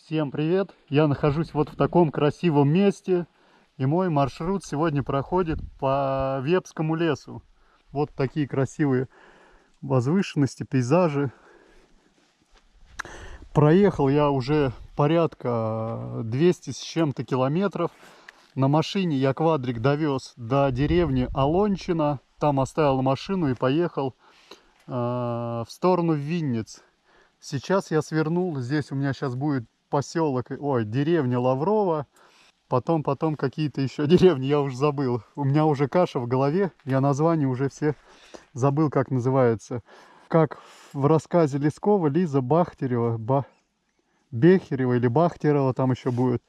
Всем привет! Я нахожусь вот в таком красивом месте, и мой маршрут сегодня проходит по Вепскому лесу. Вот такие красивые возвышенности, пейзажи. Проехал я уже порядка 200 с чем-то километров. На машине я квадрик довез до деревни Алончина, там оставил машину и поехал в сторону Винниц. Сейчас я свернул, здесь у меня сейчас будет поселок, деревня Лаврова, потом какие-то еще деревни, я уже забыл. У меня уже каша в голове, я названия уже все забыл, как называется. Как в рассказе Лескова, Лиза Бахтерева, Бехерева или Бахтерева там еще будет.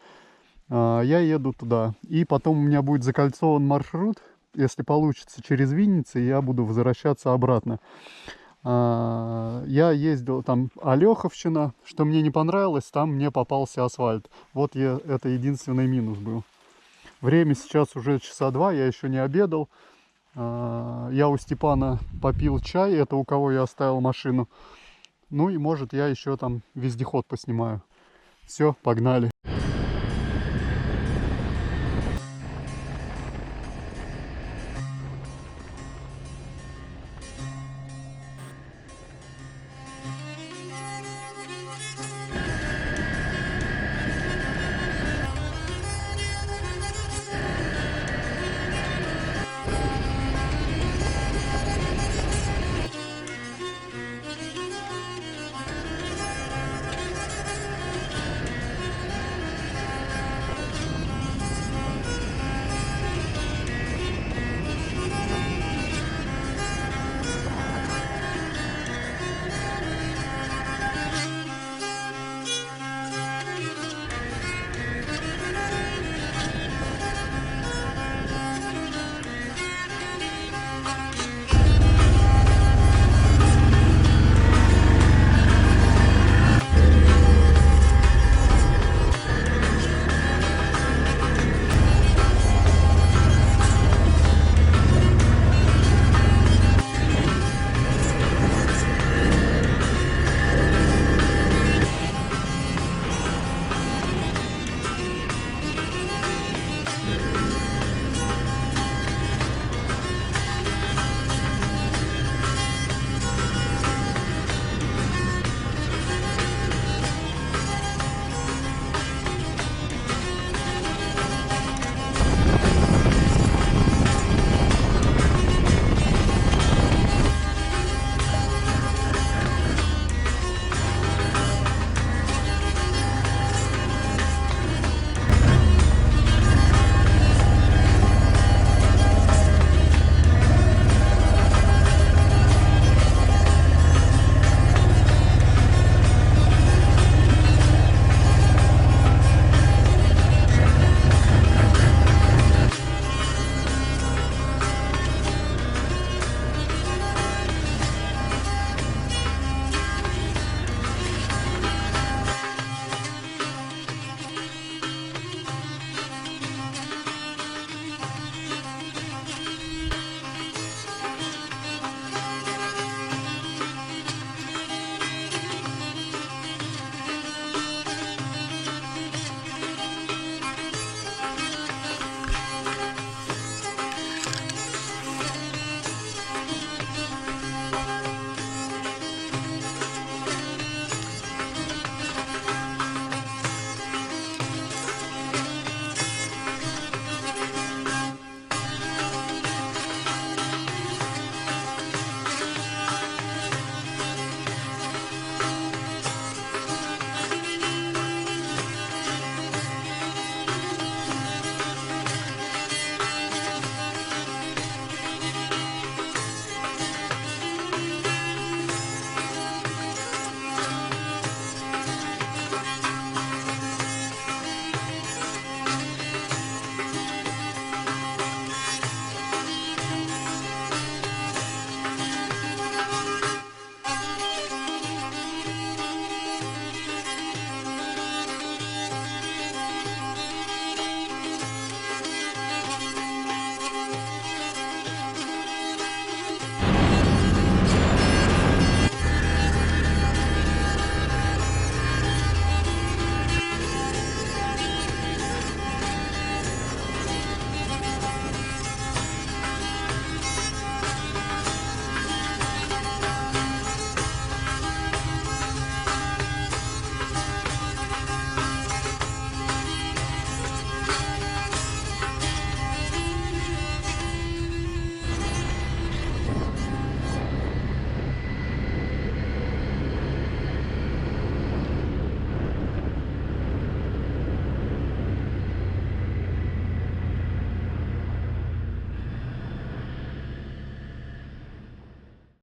Я еду туда. И потом у меня будет закольцован маршрут, если получится, через Винницы, я буду возвращаться обратно. Я ездил там Алеховщина, что мне не понравилось, там мне попался асфальт. Вот это единственный минус был. Время сейчас уже часа 2, я еще не обедал. Я у Степана попил чай, это у кого я оставил машину. Ну и может я еще там вездеход поснимаю. Все, погнали.